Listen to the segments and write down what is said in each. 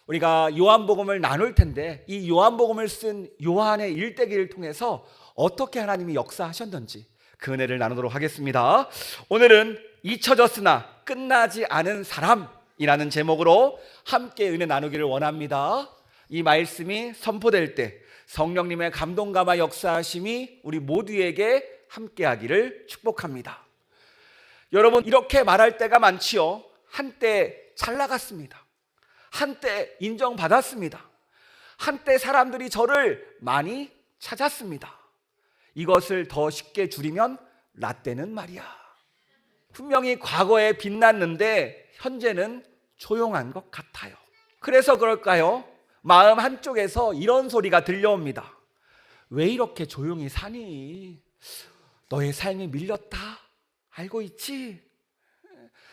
우리가 요한복음을 나눌 텐데 이 요한복음을 쓴 요한의 일대기를 통해서 어떻게 하나님이 역사하셨는지 그 은혜를 나누도록 하겠습니다. 오늘은 잊혀졌으나 끝나지 않은 사람이라는 제목으로 함께 은혜 나누기를 원합니다. 이 말씀이 선포될 때 성령님의 감동감화 역사하심이 우리 모두에게 함께하기를 축복합니다. 여러분, 이렇게 말할 때가 많지요. 한때 잘 나갔습니다. 한때 인정받았습니다. 한때 사람들이 저를 많이 찾았습니다. 이것을 더 쉽게 줄이면 라떼는 말이야. 분명히 과거에 빛났는데 현재는 조용한 것 같아요. 그래서 그럴까요? 마음 한쪽에서 이런 소리가 들려옵니다. 왜 이렇게 조용히 사니? 너의 삶이 밀렸다. 알고 있지?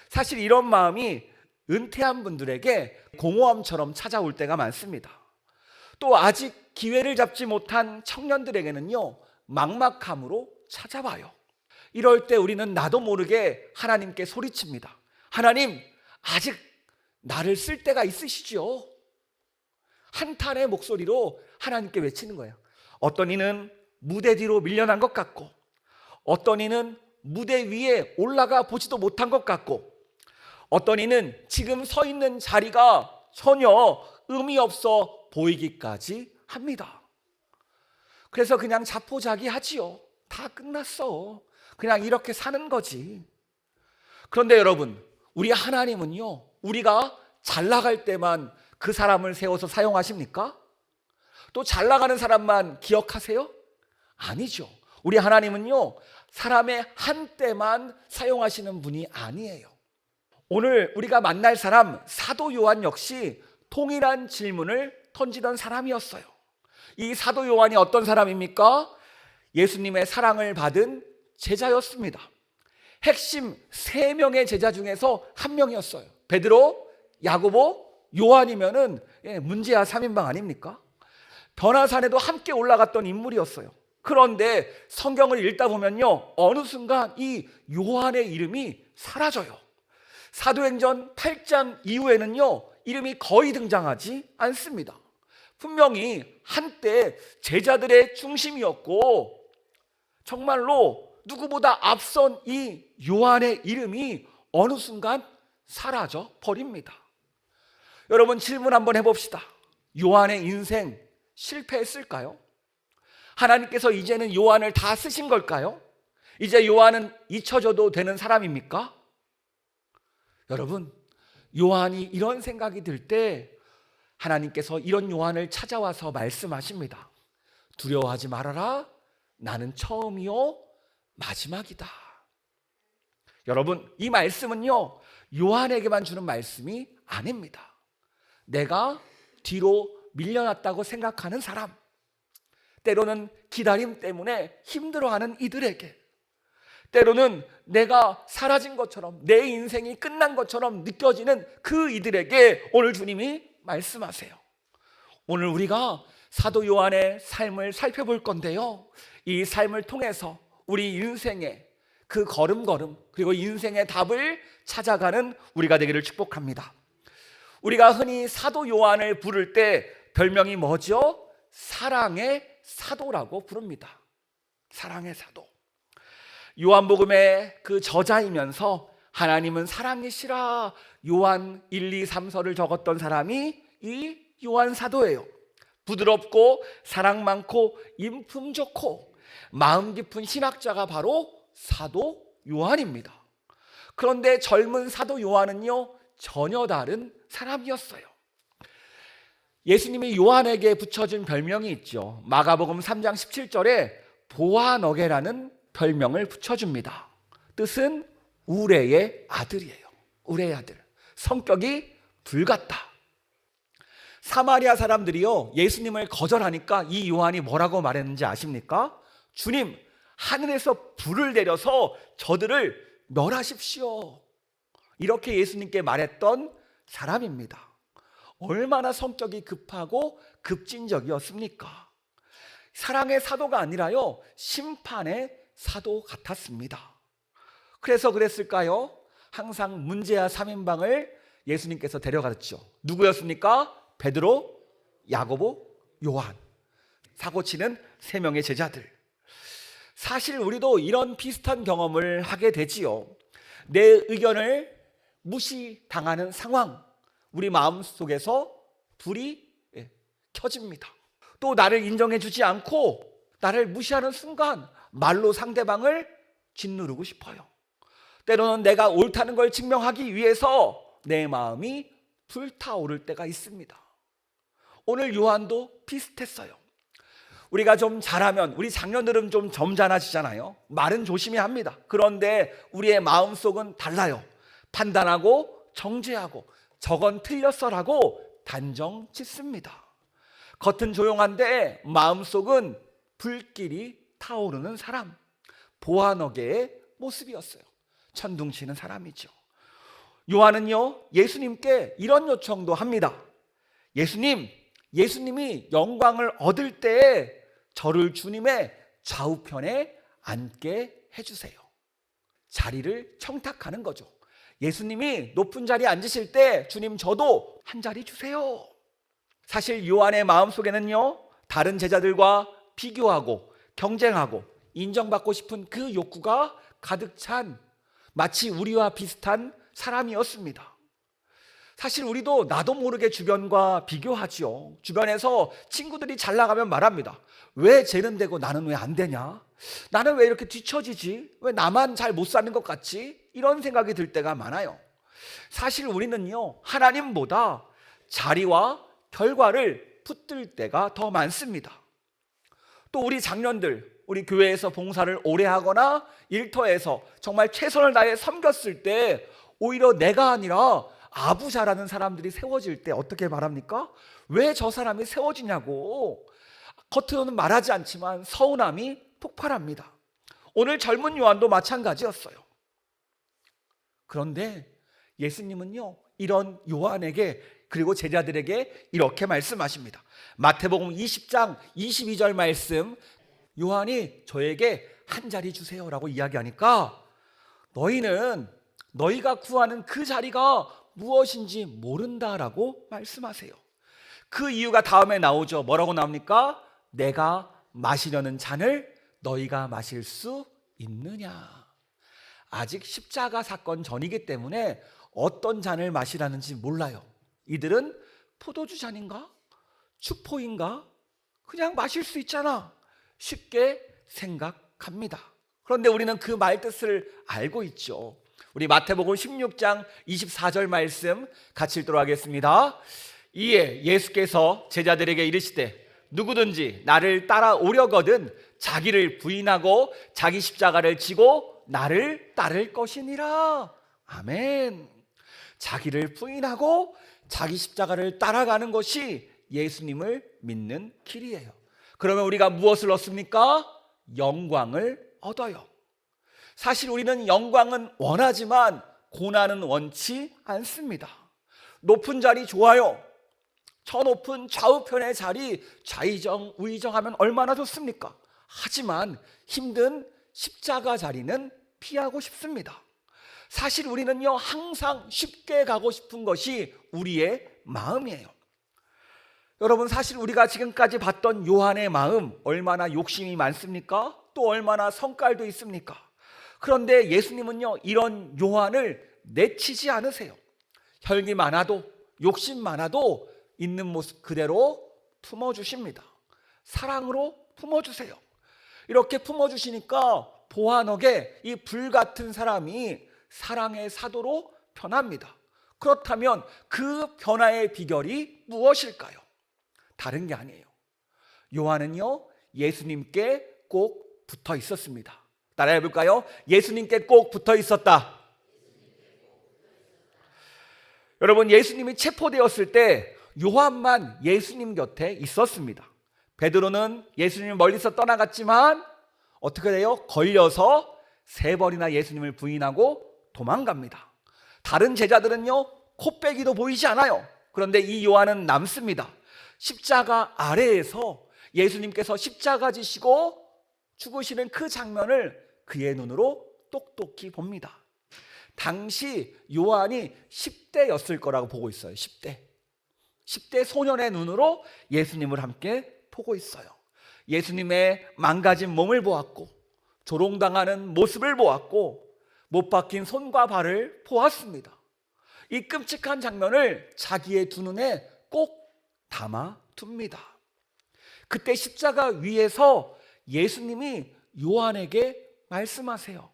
사실 이런 마음이 은퇴한 분들에게 공허함처럼 찾아올 때가 많습니다. 또 아직 기회를 잡지 못한 청년들에게는요, 막막함으로 찾아와요. 이럴 때 우리는 나도 모르게 하나님께 소리칩니다. 하나님, 아직 나를 쓸 때가 있으시죠? 한탄의 목소리로 하나님께 외치는 거예요. 어떤 이는 무대 뒤로 밀려난 것 같고, 어떤 이는 무대 위에 올라가 보지도 못한 것 같고, 어떤 이는 지금 서 있는 자리가 전혀 의미 없어 보이기까지 합니다. 그래서 그냥 자포자기하지요. 다 끝났어. 그냥 이렇게 사는 거지. 그런데 여러분, 우리 하나님은요, 우리가 잘 나갈 때만 그 사람을 세워서 사용하십니까? 또 잘 나가는 사람만 기억하세요? 아니죠. 우리 하나님은요, 사람의 한때만 사용하시는 분이 아니에요. 오늘 우리가 만날 사람 사도 요한 역시 동일한 질문을 던지던 사람이었어요. 이 사도 요한이 어떤 사람입니까? 예수님의 사랑을 받은 제자였습니다. 핵심 3명의 제자 중에서 한 명이었어요. 베드로, 야고보, 요한이면은 문제야 3인방 아닙니까? 변화산에도 함께 올라갔던 인물이었어요. 그런데 성경을 읽다 보면요, 어느 순간 이 요한의 이름이 사라져요. 사도행전 8장 이후에는요, 이름이 거의 등장하지 않습니다. 분명히 한때 제자들의 중심이었고 정말로 누구보다 앞선 이 요한의 이름이 어느 순간 사라져 버립니다. 여러분, 질문 한번 해봅시다. 요한의 인생 실패했을까요? 하나님께서 이제는 요한을 다 쓰신 걸까요? 이제 요한은 잊혀져도 되는 사람입니까? 여러분, 요한이 이런 생각이 들 때 하나님께서 이런 요한을 찾아와서 말씀하십니다. 두려워하지 말아라. 나는 처음이요 마지막이다. 여러분, 이 말씀은요, 요한에게만 주는 말씀이 아닙니다. 내가 뒤로 밀려났다고 생각하는 사람, 때로는 기다림 때문에 힘들어하는 이들에게, 때로는 내가 사라진 것처럼 내 인생이 끝난 것처럼 느껴지는 그 이들에게 오늘 주님이 말씀하세요. 오늘 우리가 사도 요한의 삶을 살펴볼 건데요, 이 삶을 통해서 우리 인생의 그 걸음걸음, 그리고 인생의 답을 찾아가는 우리가 되기를 축복합니다. 우리가 흔히 사도 요한을 부를 때 별명이 뭐죠? 사랑의 사도라고 부릅니다. 사랑의 사도. 요한복음의 그 저자이면서 하나님은 사랑이시라 요한 1, 2, 3서를 적었던 사람이 이 요한 사도예요. 부드럽고 사랑 많고 인품 좋고 마음 깊은 신학자가 바로 사도 요한입니다. 그런데 젊은 사도 요한은요, 전혀 다른 사람이었어요. 예수님이 요한에게 붙여준 별명이 있죠. 마가복음 3장 17절에 보아너게라는 별명을 붙여줍니다. 뜻은 우레의 아들이에요. 우레의 아들. 성격이 불같다. 사마리아 사람들이요, 예수님을 거절하니까 이 요한이 뭐라고 말했는지 아십니까? 주님, 하늘에서 불을 내려서 저들을 멸하십시오. 이렇게 예수님께 말했던 사람입니다. 얼마나 성격이 급하고 급진적이었습니까? 사랑의 사도가 아니라요, 심판의 사도 같았습니다. 그래서 그랬을까요? 항상 문제야 3인방을 예수님께서 데려갔죠. 누구였습니까? 베드로, 야고보, 요한. 사고치는 세 명의 제자들. 사실 우리도 이런 비슷한 경험을 하게 되지요. 내 의견을 무시당하는 상황, 우리 마음속에서 불이 켜집니다. 또 나를 인정해주지 않고 나를 무시하는 순간 말로 상대방을 짓누르고 싶어요. 때로는 내가 옳다는 걸 증명하기 위해서 내 마음이 불타오를 때가 있습니다. 오늘 요한도 비슷했어요. 우리가 좀 잘하면 우리 장녀들은 좀 점잖아지잖아요. 말은 조심히 합니다. 그런데 우리의 마음속은 달라요. 판단하고 정죄하고 저건 틀렸어라고 단정 짓습니다. 겉은 조용한데 마음속은 불길이 타오르는 사람, 보아너게의 모습이었어요. 천둥치는 사람이죠. 요한은요, 예수님께 이런 요청도 합니다. 예수님이 영광을 얻을 때에 저를 주님의 좌우편에 앉게 해주세요. 자리를 청탁하는 거죠. 예수님이 높은 자리에 앉으실 때 주님 저도 한 자리 주세요. 사실 요한의 마음속에는요, 다른 제자들과 비교하고 경쟁하고 인정받고 싶은 그 욕구가 가득 찬 마치 우리와 비슷한 사람이었습니다. 사실 우리도 나도 모르게 주변과 비교하죠. 주변에서 친구들이 잘 나가면 말합니다. 왜 쟤는 되고 나는 왜 안 되냐? 나는 왜 이렇게 뒤처지지? 왜 나만 잘 못 사는 것 같지? 이런 생각이 들 때가 많아요. 사실 우리는요, 하나님보다 자리와 결과를 붙들 때가 더 많습니다. 또 우리 장년들, 우리 교회에서 봉사를 오래 하거나 일터에서 정말 최선을 다해 섬겼을 때 오히려 내가 아니라 아부자라는 사람들이 세워질 때 어떻게 말합니까? 왜 저 사람이 세워지냐고 겉으로는 말하지 않지만 서운함이 폭발합니다. 오늘 젊은 요한도 마찬가지였어요. 그런데 예수님은요, 이런 요한에게 그리고 제자들에게 이렇게 말씀하십니다. 마태복음 20장 22절 말씀, 요한이 저에게 한 자리 주세요라고 이야기하니까 너희는 너희가 구하는 그 자리가 무엇인지 모른다라고 말씀하세요. 그 이유가 다음에 나오죠. 뭐라고 나옵니까? 내가 마시려는 잔을 너희가 마실 수 있느냐. 아직 십자가 사건 전이기 때문에 어떤 잔을 마시라는지 몰라요. 이들은 포도주 잔인가? 축포인가? 그냥 마실 수 있잖아. 쉽게 생각합니다. 그런데 우리는 그 말뜻을 알고 있죠. 우리 마태복음 16장 24절 말씀 같이 읽도록 하겠습니다. 이에 예수께서 제자들에게 이르시되 누구든지 나를 따라오려거든 자기를 부인하고 자기 십자가를 지고 나를 따를 것이니라. 아멘. 자기를 부인하고 자기 십자가를 따라가는 것이 예수님을 믿는 길이에요. 그러면 우리가 무엇을 얻습니까? 영광을 얻어요. 사실 우리는 영광은 원하지만 고난은 원치 않습니다. 높은 자리 좋아요. 저 높은 좌우편의 자리 좌의정 우의정하면 얼마나 좋습니까? 하지만 힘든 십자가 자리는 피하고 싶습니다. 사실 우리는요, 항상 쉽게 가고 싶은 것이 우리의 마음이에요. 여러분, 사실 우리가 지금까지 봤던 요한의 마음 얼마나 욕심이 많습니까? 또 얼마나 성깔도 있습니까? 그런데 예수님은요, 이런 요한을 내치지 않으세요. 혈기 많아도 욕심 많아도 있는 모습 그대로 품어주십니다. 사랑으로 품어주세요. 이렇게 품어주시니까 보아너게 이 불같은 사람이 사랑의 사도로 변합니다. 그렇다면 그 변화의 비결이 무엇일까요? 다른 게 아니에요. 요한은요, 예수님께 꼭 붙어 있었습니다. 따라해 볼까요? 예수님께 꼭 붙어 있었다. 여러분, 예수님이 체포되었을 때 요한만 예수님 곁에 있었습니다. 베드로는 예수님을 멀리서 떠나갔지만 어떻게 돼요? 걸려서 3번이나 예수님을 부인하고 도망갑니다. 다른 제자들은요, 코빼기도 보이지 않아요. 그런데 이 요한은 남습니다. 십자가 아래에서 예수님께서 십자가 지시고 죽으시는 그 장면을 그의 눈으로 똑똑히 봅니다. 당시 요한이 10대였을 거라고 보고 있어요. 10대. 10대 소년의 눈으로 예수님을 함께 보고 있어요. 예수님의 망가진 몸을 보았고 조롱당하는 모습을 보았고 못 박힌 손과 발을 보았습니다. 이 끔찍한 장면을 자기의 두 눈에 꼭 담아둡니다. 그때 십자가 위에서 예수님이 요한에게 말씀하세요.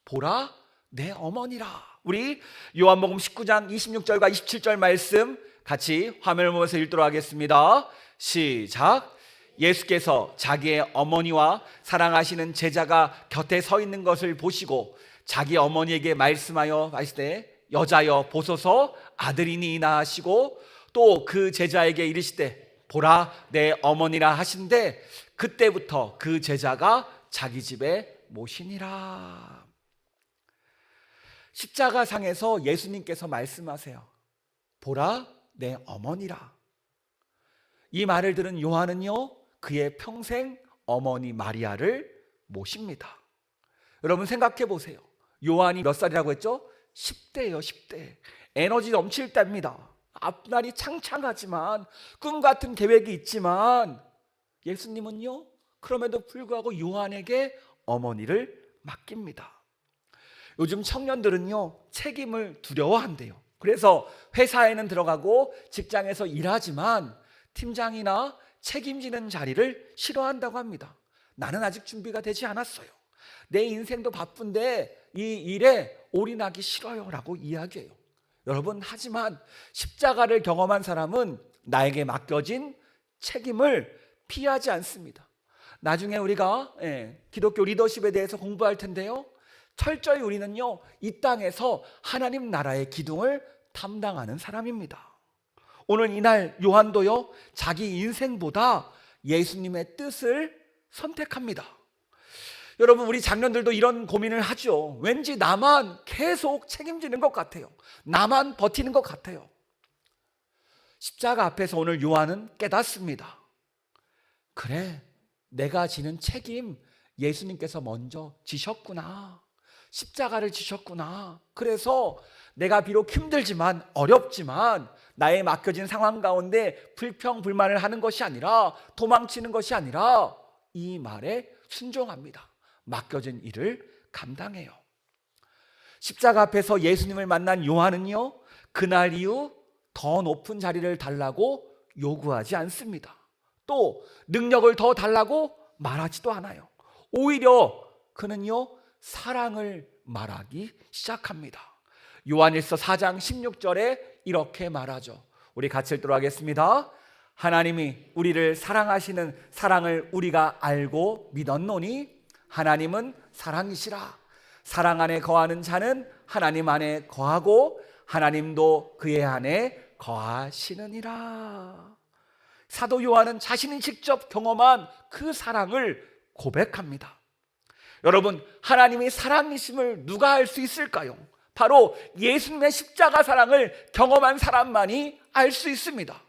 보라, 내 어머니라. 우리 요한복음 19장 26절과 27절 말씀 같이 화면을 보면서 읽도록 하겠습니다. 시작. 예수께서 자기의 어머니와 사랑하시는 제자가 곁에 서 있는 것을 보시고 자기 어머니에게 말씀하여 하시되 여자여 보소서 아들이니이다 하시고 또 그 제자에게 이르시되 보라 내 어머니라 하신데 그때부터 그 제자가 자기 집에 모시니라. 십자가상에서 예수님께서 말씀하세요. 보라 내 어머니라. 이 말을 들은 요한은요 그의 평생 어머니 마리아를 모십니다. 여러분 생각해 보세요. 요한이 몇 살이라고 했죠? 10대예요. 10대. 에너지 넘칠 때입니다. 앞날이 창창하지만 꿈 같은 계획이 있지만 예수님은요 그럼에도 불구하고 요한에게 어머니를 맡깁니다. 요즘 청년들은요 책임을 두려워한대요. 그래서 회사에는 들어가고 직장에서 일하지만 팀장이나 책임지는 자리를 싫어한다고 합니다. 나는 아직 준비가 되지 않았어요. 내 인생도 바쁜데 이 일에 올인하기 싫어요 라고 이야기해요. 여러분 하지만 십자가를 경험한 사람은 나에게 맡겨진 책임을 피하지 않습니다. 나중에 우리가 기독교 리더십에 대해서 공부할 텐데요 철저히 우리는요 이 땅에서 하나님 나라의 기둥을 담당하는 사람입니다. 오늘 이날 요한도요 자기 인생보다 예수님의 뜻을 선택합니다. 여러분 우리 장년들도 이런 고민을 하죠. 왠지 나만 계속 책임지는 것 같아요. 나만 버티는 것 같아요. 십자가 앞에서 오늘 요한은 깨닫습니다. 그래, 내가 지는 책임 예수님께서 먼저 지셨구나. 십자가를 지셨구나. 그래서 내가 비록 힘들지만 어렵지만 나의 맡겨진 상황 가운데 불평불만을 하는 것이 아니라 도망치는 것이 아니라 이 말에 순종합니다. 맡겨진 일을 감당해요. 십자가 앞에서 예수님을 만난 요한은요 그날 이후 더 높은 자리를 달라고 요구하지 않습니다. 또 능력을 더 달라고 말하지도 않아요. 오히려 그는요 사랑을 말하기 시작합니다. 요한일서 4장 16절에 이렇게 말하죠. 우리 같이 읽도록 하겠습니다. 하나님이 우리를 사랑하시는 사랑을 우리가 알고 믿었노니 하나님은 사랑이시라. 사랑 안에 거하는 자는 하나님 안에 거하고 하나님도 그의 안에 거하시느니라. 사도 요한은 자신이 직접 경험한 그 사랑을 고백합니다. 여러분 하나님이 사랑이심을 누가 알 수 있을까요? 바로 예수님의 십자가 사랑을 경험한 사람만이 알 수 있습니다.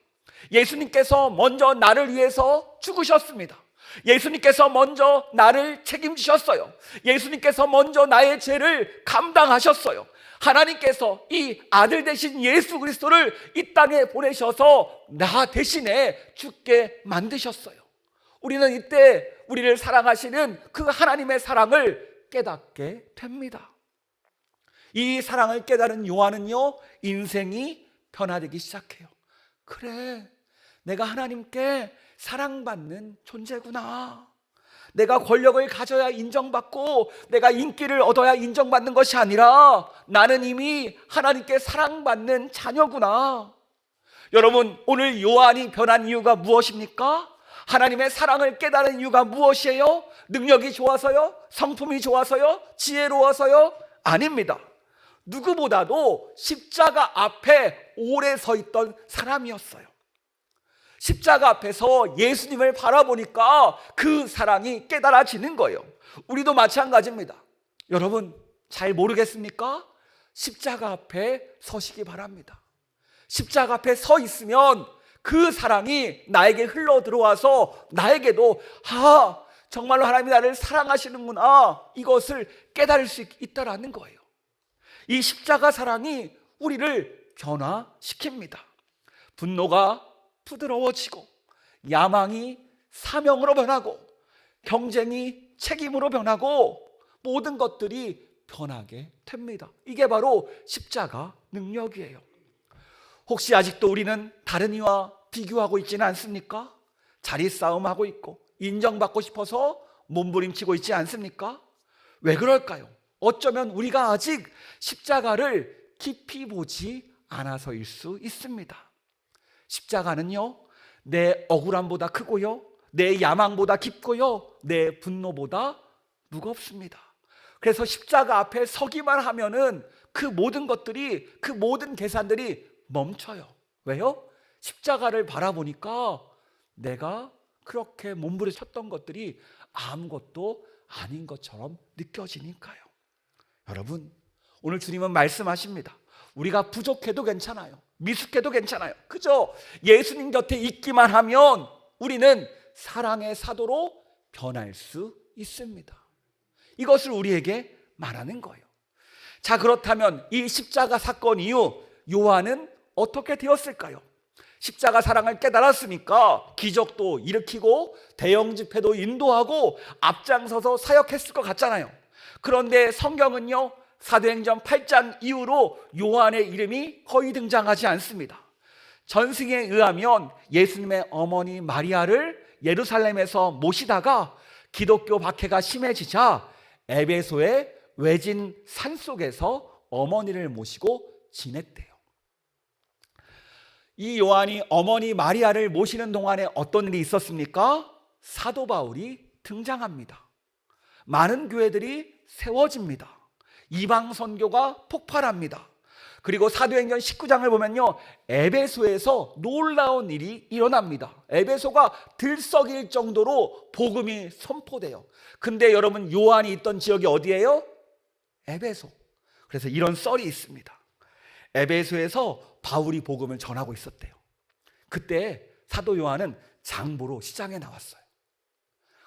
예수님께서 먼저 나를 위해서 죽으셨습니다. 예수님께서 먼저 나를 책임지셨어요. 예수님께서 먼저 나의 죄를 감당하셨어요. 하나님께서 이 아들 되신 예수 그리스도를 이 땅에 보내셔서 나 대신에 죽게 만드셨어요. 우리는 이때 우리를 사랑하시는 그 하나님의 사랑을 깨닫게 됩니다. 이 사랑을 깨달은 요한은요 인생이 변화되기 시작해요. 그래, 내가 하나님께 사랑받는 존재구나. 내가 권력을 가져야 인정받고 내가 인기를 얻어야 인정받는 것이 아니라 나는 이미 하나님께 사랑받는 자녀구나. 여러분 오늘 요한이 변한 이유가 무엇입니까? 하나님의 사랑을 깨달은 이유가 무엇이에요? 능력이 좋아서요? 성품이 좋아서요? 지혜로워서요? 아닙니다. 누구보다도 십자가 앞에 오래 서 있던 사람이었어요. 십자가 앞에서 예수님을 바라보니까 그 사랑이 깨달아지는 거예요. 우리도 마찬가지입니다. 여러분 잘 모르겠습니까? 십자가 앞에 서시기 바랍니다. 십자가 앞에 서 있으면 그 사랑이 나에게 흘러 들어와서 나에게도 정말로 하나님이 나를 사랑하시는구나 이것을 깨달을 수 있다라는 거예요. 이 십자가 사랑이 우리를 변화시킵니다. 분노가 부드러워지고 야망이 사명으로 변하고 경쟁이 책임으로 변하고 모든 것들이 변하게 됩니다. 이게 바로 십자가 능력이에요. 혹시 아직도 우리는 다른 이와 비교하고 있지는 않습니까? 자리 싸움하고 있고 인정받고 싶어서 몸부림치고 있지 않습니까? 왜 그럴까요? 어쩌면 우리가 아직 십자가를 깊이 보지 않아서일 수 있습니다. 십자가는요, 내 억울함보다 크고요, 내 야망보다 깊고요, 내 분노보다 무겁습니다. 그래서 십자가 앞에 서기만 하면은 그 모든 것들이, 그 모든 계산들이 멈춰요. 왜요? 십자가를 바라보니까 내가 그렇게 몸부림쳤던 것들이 아무것도 아닌 것처럼 느껴지니까요. 여러분, 오늘 주님은 말씀하십니다. 우리가 부족해도 괜찮아요. 미숙해도 괜찮아요. 그저 예수님 곁에 있기만 하면 우리는 사랑의 사도로 변할 수 있습니다. 이것을 우리에게 말하는 거예요. 자, 그렇다면 이 십자가 사건 이후 요한은 어떻게 되었을까요? 십자가 사랑을 깨달았으니까 기적도 일으키고 대형 집회도 인도하고 앞장서서 사역했을 것 같잖아요. 그런데 성경은요, 사도행전 8장 이후로 요한의 이름이 거의 등장하지 않습니다. 전승에 의하면 예수님의 어머니 마리아를 예루살렘에서 모시다가 기독교 박해가 심해지자 에베소의 외진 산속에서 어머니를 모시고 지냈대요. 이 요한이 어머니 마리아를 모시는 동안에 어떤 일이 있었습니까? 사도 바울이 등장합니다. 많은 교회들이 세워집니다. 이방 선교가 폭발합니다. 그리고 사도행전 19장을 보면요, 에베소에서 놀라운 일이 일어납니다. 에베소가 들썩일 정도로 복음이 선포돼요. 근데 여러분, 요한이 있던 지역이 어디예요? 에베소. 그래서 이런 썰이 있습니다. 에베소에서 바울이 복음을 전하고 있었대요. 그때 사도 요한은 장보러 시장에 나왔어요.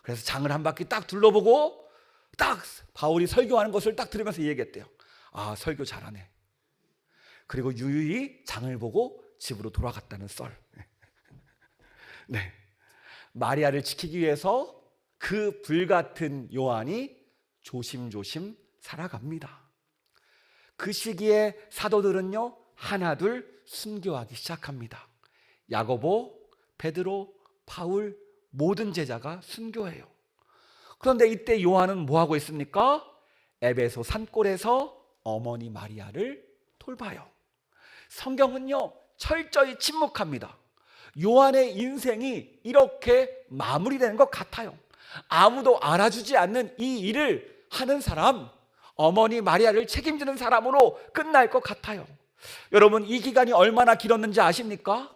그래서 장을 한 바퀴 딱 둘러보고 딱 바울이 설교하는 것을 딱 들으면서 얘기했대요. 아, 설교 잘하네. 그리고 유유히 장을 보고 집으로 돌아갔다는 썰. 네, 마리아를 지키기 위해서 그 불같은 요한이 조심조심 살아갑니다. 그 시기에 사도들은요, 하나둘 순교하기 시작합니다. 야고보, 베드로, 바울 모든 제자가 순교해요. 그런데 이때 요한은 뭐하고 있습니까? 에베소 산골에서 어머니 마리아를 돌봐요. 성경은요, 철저히 침묵합니다. 요한의 인생이 이렇게 마무리되는 것 같아요. 아무도 알아주지 않는 이 일을 하는 사람, 어머니 마리아를 책임지는 사람으로 끝날 것 같아요. 여러분, 이 기간이 얼마나 길었는지 아십니까?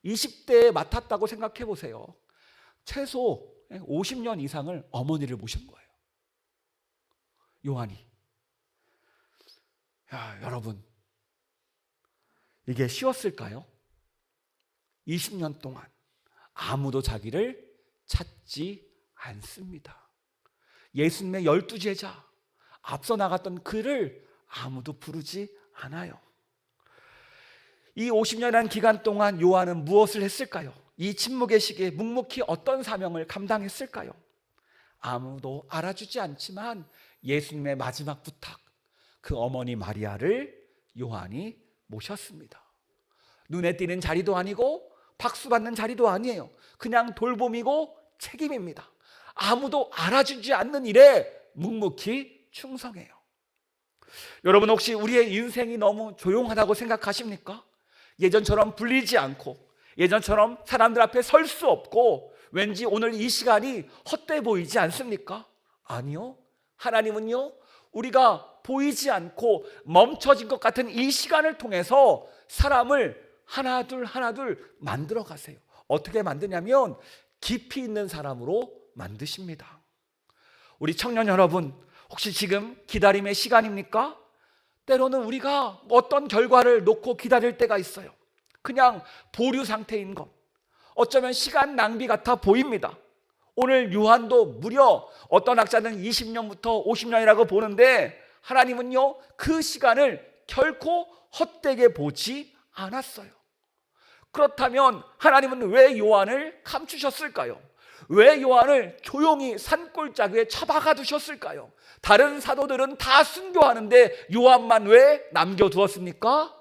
20대에 맡았다고 생각해 보세요. 최소 50년 이상을 어머니를 모신 거예요, 요한이. 야, 여러분, 이게 쉬웠을까요? 20년 동안 아무도 자기를 찾지 않습니다. 예수님의 12제자, 앞서 나갔던 그를 아무도 부르지 않아요. 이 50년이라는 기간 동안 요한은 무엇을 했을까요? 이 침묵의 시기에 묵묵히 어떤 사명을 감당했을까요? 아무도 알아주지 않지만 예수님의 마지막 부탁, 그 어머니 마리아를 요한이 모셨습니다. 눈에 띄는 자리도 아니고 박수 받는 자리도 아니에요. 그냥 돌봄이고 책임입니다. 아무도 알아주지 않는 일에 묵묵히 충성해요. 여러분, 혹시 우리의 인생이 너무 조용하다고 생각하십니까? 예전처럼 불리지 않고 예전처럼 사람들 앞에 설 수 없고 왠지 오늘 이 시간이 헛돼 보이지 않습니까? 아니요. 하나님은요, 우리가 보이지 않고 멈춰진 것 같은 이 시간을 통해서 사람을 하나둘 하나둘 만들어 가세요. 어떻게 만드냐면 깊이 있는 사람으로 만드십니다. 우리 청년 여러분, 혹시 지금 기다림의 시간입니까? 때로는 우리가 어떤 결과를 놓고 기다릴 때가 있어요. 그냥 보류 상태인 것, 어쩌면 시간 낭비 같아 보입니다. 오늘 요한도 무려 어떤 학자는 20년부터 50년이라고 보는데 하나님은요, 그 시간을 결코 헛되게 보지 않았어요. 그렇다면 하나님은 왜 요한을 감추셨을까요? 왜 요한을 조용히 산골짜기에 처박아 두셨을까요? 다른 사도들은 다 순교하는데 요한만 왜 남겨두었습니까?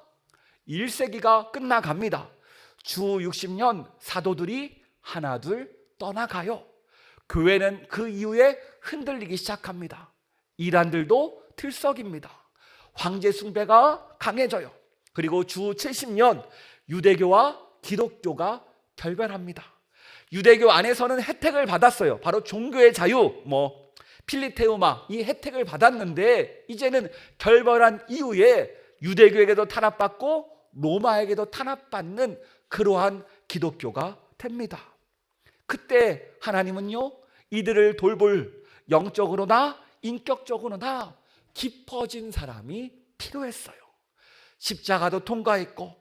1세기가 끝나갑니다. 주 60년 사도들이 하나둘 떠나가요. 교회는 그 이후에 흔들리기 시작합니다. 이단들도 들썩입니다. 황제 숭배가 강해져요. 그리고 주 70년 유대교와 기독교가 결별합니다. 유대교 안에서는 혜택을 받았어요. 바로 종교의 자유, 필리테우마, 이 혜택을 받았는데 이제는 결별한 이후에 유대교에게도 탄압받고 로마에게도 탄압받는 그러한 기독교가 됩니다. 그때 하나님은요, 이들을 돌볼 영적으로나 인격적으로나 깊어진 사람이 필요했어요. 십자가도 통과했고,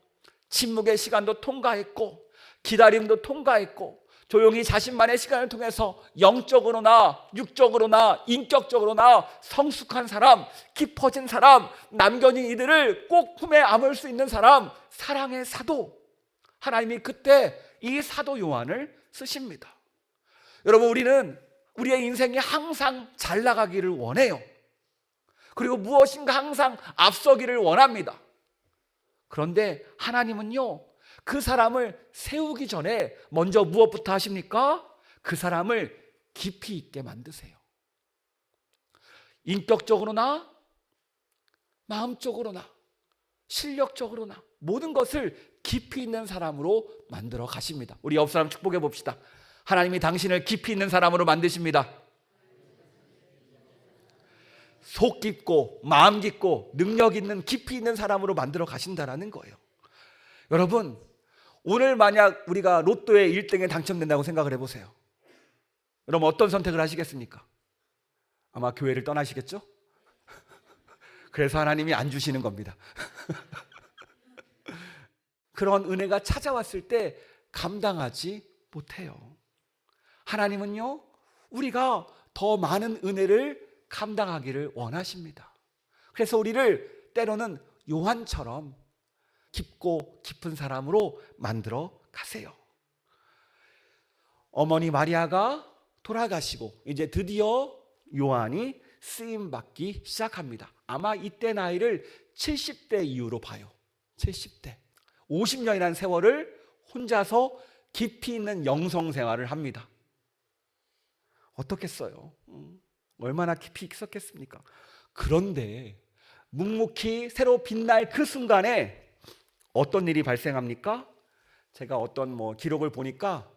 침묵의 시간도 통과했고, 기다림도 통과했고, 조용히 자신만의 시간을 통해서 영적으로나 육적으로나 인격적으로나 성숙한 사람, 깊어진 사람, 남겨진 이들을 꼭 품에 안을 수 있는 사람, 사랑의 사도. 하나님이 그때 이 사도 요한을 쓰십니다. 여러분, 우리는 우리의 인생이 항상 잘 나가기를 원해요. 그리고 무엇인가 항상 앞서기를 원합니다. 그런데 하나님은요, 그 사람을 세우기 전에 먼저 무엇부터 하십니까? 그 사람을 깊이 있게 만드세요. 인격적으로나 마음적으로나 실력적으로나 모든 것을 깊이 있는 사람으로 만들어 가십니다. 우리 옆 사람 축복해 봅시다. 하나님이 당신을 깊이 있는 사람으로 만드십니다. 속 깊고 마음 깊고 능력 있는 깊이 있는 사람으로 만들어 가신다라는 거예요. 여러분, 오늘 만약 우리가 로또에 1등에 당첨된다고 생각을 해보세요. 그럼 어떤 선택을 하시겠습니까? 아마 교회를 떠나시겠죠? 그래서 하나님이 안 주시는 겁니다. 그런 은혜가 찾아왔을 때 감당하지 못해요. 하나님은요, 우리가 더 많은 은혜를 감당하기를 원하십니다. 그래서 우리를 때로는 요한처럼 깊고 깊은 사람으로 만들어 가세요. 어머니 마리아가 돌아가시고 이제 드디어 요한이 쓰임받기 시작합니다. 아마 이때 나이를 70대 이후로 봐요. 70대. 50년이라는 세월을 혼자서 깊이 있는 영성 생활을 합니다. 어떻겠어요? 얼마나 깊이 있었겠습니까? 그런데 묵묵히 새로 빛날 그 순간에 어떤 일이 발생합니까? 제가 어떤 기록을 보니까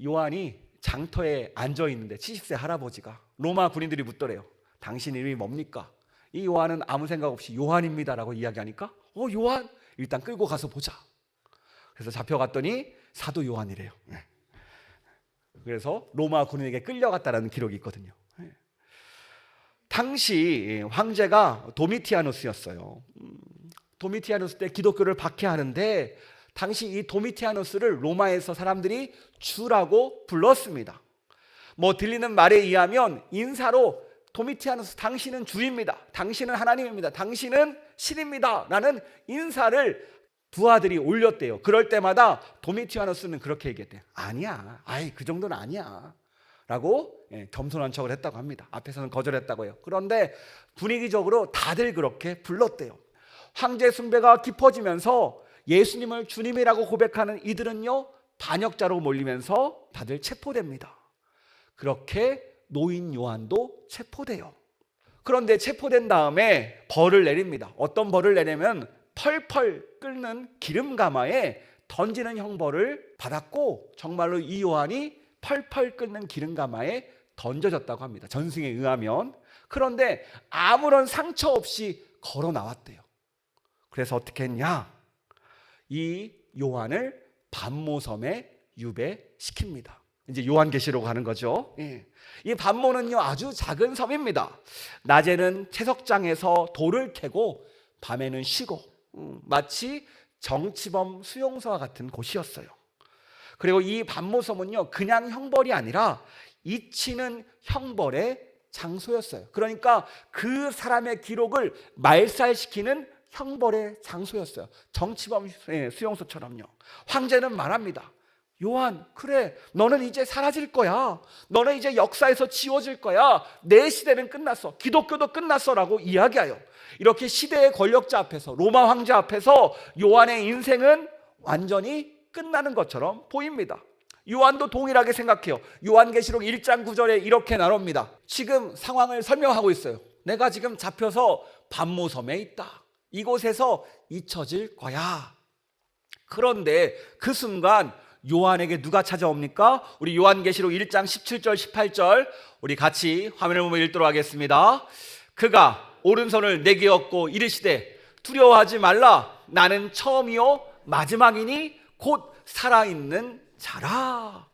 요한이 장터에 앉아 있는데 70세 할아버지가 로마 군인들이 묻더래요. 당신 이름이 뭡니까? 이 요한은 아무 생각 없이 요한입니다라고 이야기하니까 요한 일단 끌고 가서 보자. 그래서 잡혀갔더니 사도 요한이래요. 그래서 로마 군인에게 끌려갔다라는 기록이 있거든요. 당시 황제가 도미티아누스였어요. 도미티아누스 때 기독교를 박해하는데 당시 이 도미티아누스를 로마에서 사람들이 주라고 불렀습니다. 들리는 말에 의하면 인사로 도미티아누스 당신은 주입니다. 당신은 하나님입니다. 당신은 신입니다. 라는 인사를 부하들이 올렸대요. 그럴 때마다 도미티아누스는 그렇게 얘기했대요. 아니야. 그 정도는 아니야. 라고 겸손한 척을 했다고 합니다. 앞에서는 거절했다고 해요. 그런데 분위기적으로 다들 그렇게 불렀대요. 황제 숭배가 깊어지면서 예수님을 주님이라고 고백하는 이들은요, 반역자로 몰리면서 다들 체포됩니다. 그렇게 노인 요한도 체포돼요. 그런데 체포된 다음에 벌을 내립니다. 어떤 벌을 내냐면 펄펄 끓는 기름가마에 던지는 형벌을 받았고, 정말로 이 요한이 펄펄 끓는 기름가마에 던져졌다고 합니다. 전승에 의하면. 그런데 아무런 상처 없이 걸어 나왔대요. 그래서 어떻게 했냐? 이 요한을 반모섬에 유배시킵니다. 이제 요한계시록 가는 거죠. 이 반모는요, 아주 작은 섬입니다. 낮에는 채석장에서 돌을 캐고 밤에는 쉬고, 마치 정치범 수용소와 같은 곳이었어요. 그리고 이 반모섬은요, 그냥 형벌이 아니라 잊히는 형벌의 장소였어요. 그러니까 그 사람의 기록을 말살시키는 형벌의 장소였어요. 정치범 수용소처럼요. 황제는 말합니다. 요한, 그래, 너는 이제 사라질 거야. 너는 이제 역사에서 지워질 거야. 내 시대는 끝났어. 기독교도 끝났어 라고 이야기하여 이렇게 시대의 권력자 앞에서, 로마 황제 앞에서 요한의 인생은 완전히 끝나는 것처럼 보입니다. 요한도 동일하게 생각해요. 요한계시록 1장 9절에 이렇게 나옵니다. 지금 상황을 설명하고 있어요. 내가 지금 잡혀서 반모섬에 있다. 이곳에서 잊혀질 거야. 그런데 그 순간 요한에게 누가 찾아옵니까? 우리 요한계시록 1장 17절 18절 우리 같이 화면을 보며 읽도록 하겠습니다. 그가 오른손을 내게 얻고 이르시되 두려워하지 말라. 나는 처음이요 마지막이니 곧 살아있는 자라.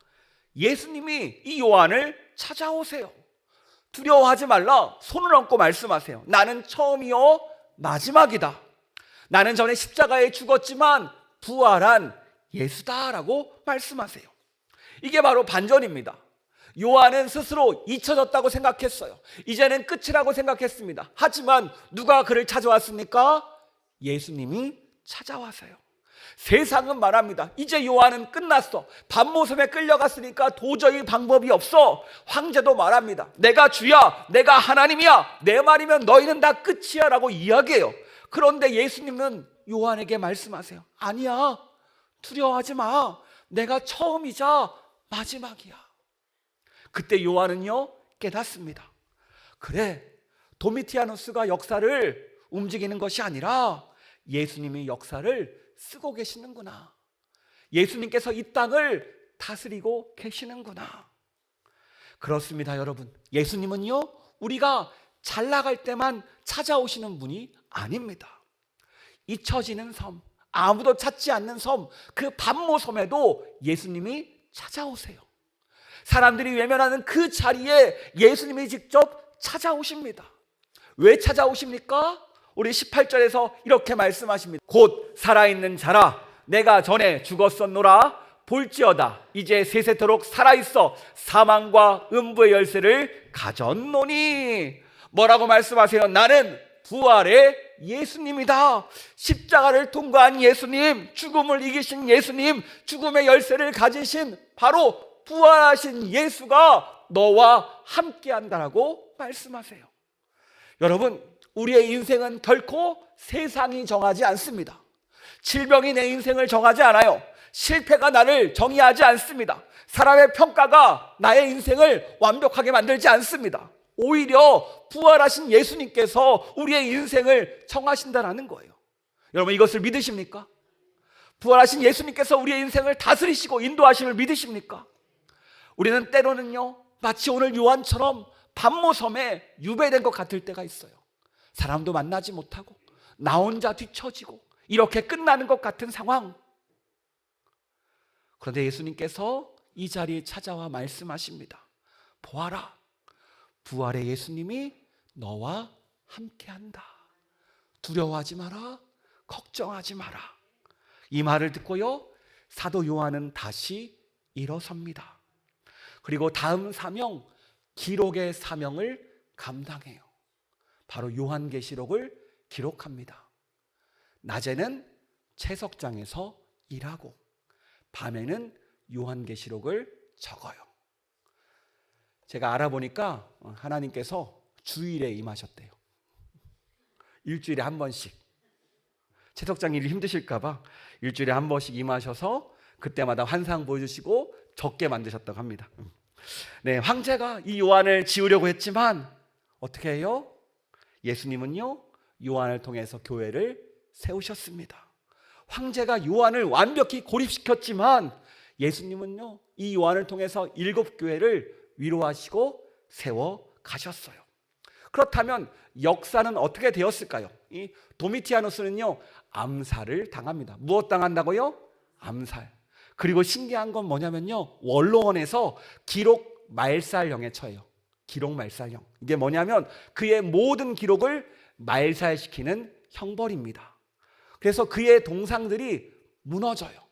예수님이 이 요한을 찾아오세요. 두려워하지 말라. 손을 얹고 말씀하세요. 나는 처음이요 마지막이다. 나는 전에 십자가에 죽었지만 부활한 예수다라고 말씀하세요. 이게 바로 반전입니다. 요한은 스스로 잊혀졌다고 생각했어요. 이제는 끝이라고 생각했습니다. 하지만 누가 그를 찾아왔습니까? 예수님이 찾아와서요. 세상은 말합니다. 이제 요한은 끝났어. 반모섬에 끌려갔으니까 도저히 방법이 없어. 황제도 말합니다. 내가 주야, 내가 하나님이야, 내 말이면 너희는 다 끝이야 라고 이야기해요. 그런데 예수님은 요한에게 말씀하세요. 아니야, 두려워하지 마. 내가 처음이자 마지막이야. 그때 요한은요 깨닫습니다. 그래, 도미티아누스가 역사를 움직이는 것이 아니라 예수님이 역사를 쓰고 계시는구나. 예수님께서 이 땅을 다스리고 계시는구나. 그렇습니다, 여러분. 예수님은요 우리가 잘 나갈 때만 찾아오시는 분이 아닙니다. 잊혀지는 섬, 아무도 찾지 않는 섬, 그 반모섬에도 예수님이 찾아오세요. 사람들이 외면하는 그 자리에 예수님이 직접 찾아오십니다. 왜 찾아오십니까? 우리 18절에서 이렇게 말씀하십니다. 곧 살아있는 자라. 내가 전에 죽었었노라. 볼지어다 이제 세세토록 살아있어 사망과 음부의 열쇠를 가졌노니. 뭐라고 말씀하세요? 나는 부활의 예수님이다. 십자가를 통과한 예수님, 죽음을 이기신 예수님, 죽음의 열쇠를 가지신 바로 부활하신 예수가 너와 함께한다라고 말씀하세요. 여러분, 우리의 인생은 결코 세상이 정하지 않습니다. 질병이 내 인생을 정하지 않아요. 실패가 나를 정의하지 않습니다. 사람의 평가가 나의 인생을 완벽하게 만들지 않습니다. 오히려 부활하신 예수님께서 우리의 인생을 정하신다는 거예요. 여러분, 이것을 믿으십니까? 부활하신 예수님께서 우리의 인생을 다스리시고 인도하심을 믿으십니까? 우리는 때로는요 마치 오늘 요한처럼 반모섬에 유배된 것 같을 때가 있어요. 사람도 만나지 못하고 나 혼자 뒤처지고 이렇게 끝나는 것 같은 상황. 그런데 예수님께서 이 자리에 찾아와 말씀하십니다. 보아라, 부활의 예수님이 너와 함께한다. 두려워하지 마라. 걱정하지 마라. 이 말을 듣고요 사도 요한은 다시 일어섭니다. 그리고 다음 사명, 기록의 사명을 감당해요. 바로 요한계시록을 기록합니다. 낮에는 채석장에서 일하고 밤에는 요한계시록을 적어요. 제가 알아보니까 하나님께서 주일에 임하셨대요. 일주일에 한 번씩. 채석장 일이 힘드실까 봐 일주일에 한 번씩 임하셔서 그때마다 환상 보여주시고 적게 만드셨다고 합니다. 네, 황제가 이 요한을 지우려고 했지만 어떻게 해요? 예수님은요 요한을 통해서 교회를 세우셨습니다. 황제가 요한을 완벽히 고립시켰지만 예수님은요 이 요한을 통해서 7교회를 위로하시고 세워 가셨어요. 그렇다면 역사는 어떻게 되었을까요? 이 도미티아누스는요 암살을 당합니다. 무엇 당한다고요? 암살. 그리고 신기한 건 뭐냐면요 원로원에서 기록 말살형에 처해요. 기록 말살형. 이게 뭐냐면 그의 모든 기록을 말살시키는 형벌입니다. 그래서 그의 동상들이 무너져요.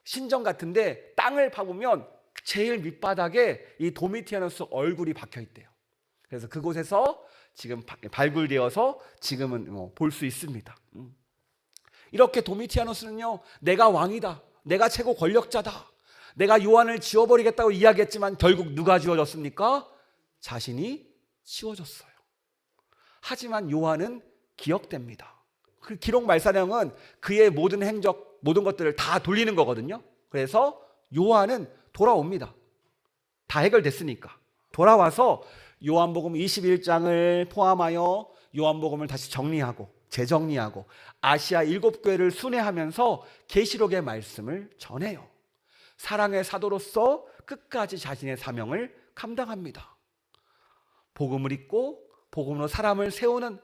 신전 같은데 땅을 파보면 제일 밑바닥에 이 도미티아누스 얼굴이 박혀 있대요. 그래서 그곳에서 지금 발굴되어서 지금은 볼 수 있습니다. 이렇게 도미티아누스는요, 내가 왕이다, 내가 최고 권력자다, 내가 요한을 지워버리겠다고 이야기했지만 결국 누가 지워졌습니까? 자신이 지워졌어요. 하지만 요한은 기억됩니다. 그 기록 말사령은 그의 모든 행적, 모든 것들을 다 돌리는 거거든요. 그래서 요한은 돌아옵니다. 다 해결됐으니까. 돌아와서 요한복음 21장을 포함하여 요한복음을 다시 정리하고 재정리하고 아시아 7교회를 순회하면서 계시록의 말씀을 전해요. 사랑의 사도로서 끝까지 자신의 사명을 감당합니다. 복음을 읽고 복음으로 사람을 세우는,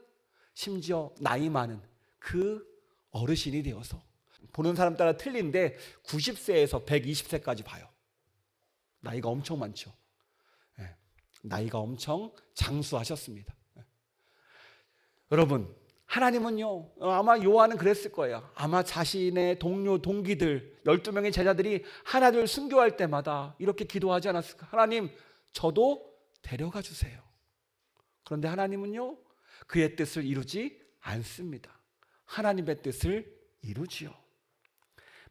심지어 나이 많은 그 어르신이 되어서, 보는 사람 따라 틀린데 90세에서 120세까지 봐요. 나이가 엄청 많죠. 나이가 엄청 장수하셨습니다. 여러분, 하나님은요, 아마 요한은 그랬을 거예요. 아마 자신의 동료, 동기들 12명의 제자들이 하나둘 순교할 때마다 이렇게 기도하지 않았을까? 하나님, 저도 데려가 주세요. 그런데 하나님은요, 그의 뜻을 이루지 않습니다. 하나님의 뜻을 이루지요.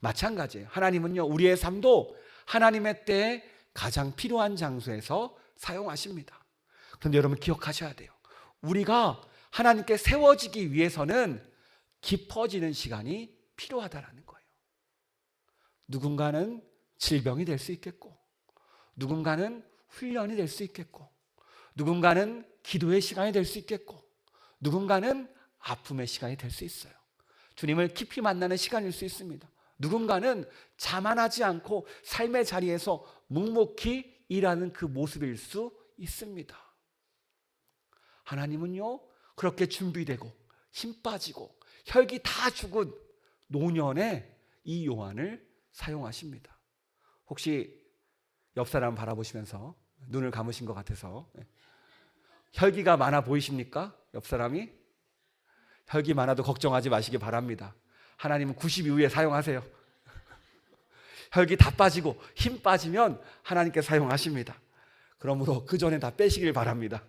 마찬가지예요. 하나님은요, 우리의 삶도 하나님의 때에 가장 필요한 장소에서 사용하십니다. 그런데 여러분 기억하셔야 돼요. 우리가 하나님께 세워지기 위해서는 깊어지는 시간이 필요하다라는 거예요. 누군가는 질병이 될 수 있겠고, 누군가는 훈련이 될 수 있겠고, 누군가는 기도의 시간이 될 수 있겠고, 누군가는 아픔의 시간이 될 수 있어요. 주님을 깊이 만나는 시간일 수 있습니다. 누군가는 자만하지 않고 삶의 자리에서 묵묵히 일하는 그 모습일 수 있습니다. 하나님은요, 그렇게 준비되고 힘 빠지고 혈기 다 죽은 노년에 이 요한을 사용하십니다. 혹시 옆 사람 바라보시면서 눈을 감으신 것 같아서 혈기가 많아 보이십니까? 옆 사람이? 혈기 많아도 걱정하지 마시기 바랍니다. 하나님은 90 이후에 사용하세요. 혈기 다 빠지고 힘 빠지면 하나님께 사용하십니다. 그러므로 그 전에 다 빼시길 바랍니다.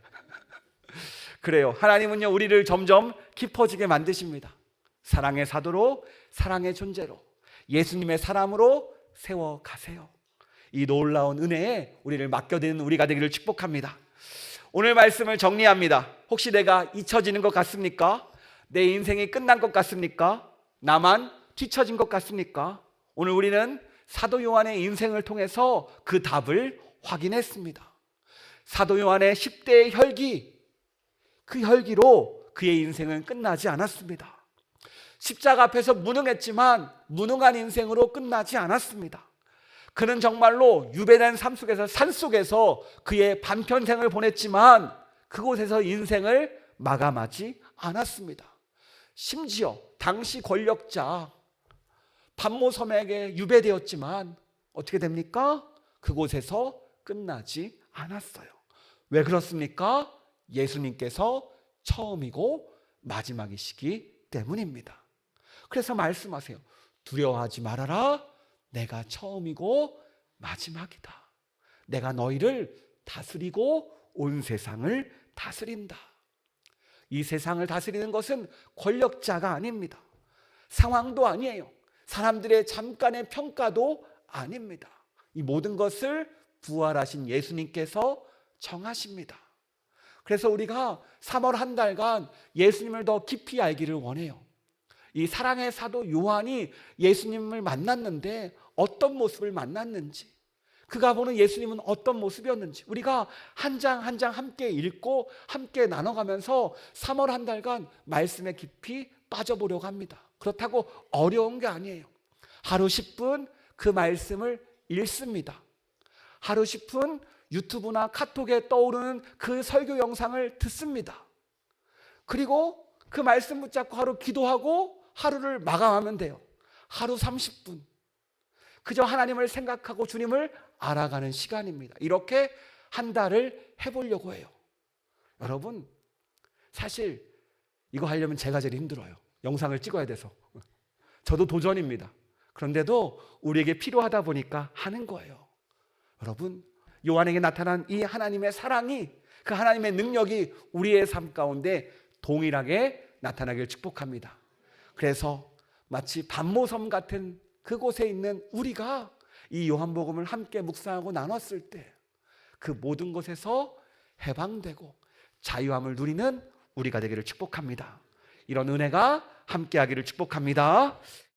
그래요. 하나님은요, 우리를 점점 깊어지게 만드십니다. 사랑의 사도로, 사랑의 존재로, 예수님의 사람으로 세워가세요. 이 놀라운 은혜에 우리를 맡겨드리는 우리가 되기를 축복합니다. 오늘 말씀을 정리합니다. 혹시 내가 잊혀지는 것 같습니까? 내 인생이 끝난 것 같습니까? 나만 뒤처진 것 같습니까? 오늘 우리는 사도 요한의 인생을 통해서 그 답을 확인했습니다. 사도 요한의 10대의 혈기, 그 혈기로 그의 인생은 끝나지 않았습니다. 십자가 앞에서 무능했지만 무능한 인생으로 끝나지 않았습니다. 그는 정말로 유배된 삶 속에서, 산속에서 그의 반편생을 보냈지만 그곳에서 인생을 마감하지 않았습니다. 심지어 당시 권력자 반모섬에게 유배되었지만 어떻게 됩니까? 그곳에서 끝나지 않았어요. 왜 그렇습니까? 예수님께서 처음이고 마지막이시기 때문입니다. 그래서 말씀하세요. 두려워하지 말아라. 내가 처음이고 마지막이다. 내가 너희를 다스리고 온 세상을 다스린다. 이 세상을 다스리는 것은 권력자가 아닙니다. 상황도 아니에요. 사람들의 잠깐의 평가도 아닙니다. 이 모든 것을 부활하신 예수님께서 정하십니다. 그래서 우리가 3월 한 달간 예수님을 더 깊이 알기를 원해요. 이 사랑의 사도 요한이 예수님을 만났는데 어떤 모습을 만났는지, 그가 보는 예수님은 어떤 모습이었는지 우리가 한 장 한 장 함께 읽고 함께 나눠가면서 3월 한 달간 말씀에 깊이 빠져보려고 합니다. 그렇다고 어려운 게 아니에요. 하루 10분 그 말씀을 읽습니다. 하루 10분 유튜브나 카톡에 떠오르는 그 설교 영상을 듣습니다. 그리고 그 말씀 붙잡고 하루 기도하고 하루를 마감하면 돼요. 하루 30분 그저 하나님을 생각하고 주님을 알아가는 시간입니다. 이렇게 한 달을 해보려고 해요. 여러분, 사실 이거 하려면 제가 제일 힘들어요. 영상을 찍어야 돼서. 저도 도전입니다. 그런데도 우리에게 필요하다 보니까 하는 거예요. 여러분, 요한에게 나타난 이 하나님의 사랑이 그 하나님의 능력이 우리의 삶 가운데 동일하게 나타나길 축복합니다. 그래서 마치 반모섬 같은 그곳에 있는 우리가 이 요한복음을 함께 묵상하고 나눴을 때 그 모든 것에서 해방되고 자유함을 누리는 우리가 되기를 축복합니다. 이런 은혜가 함께하기를 축복합니다.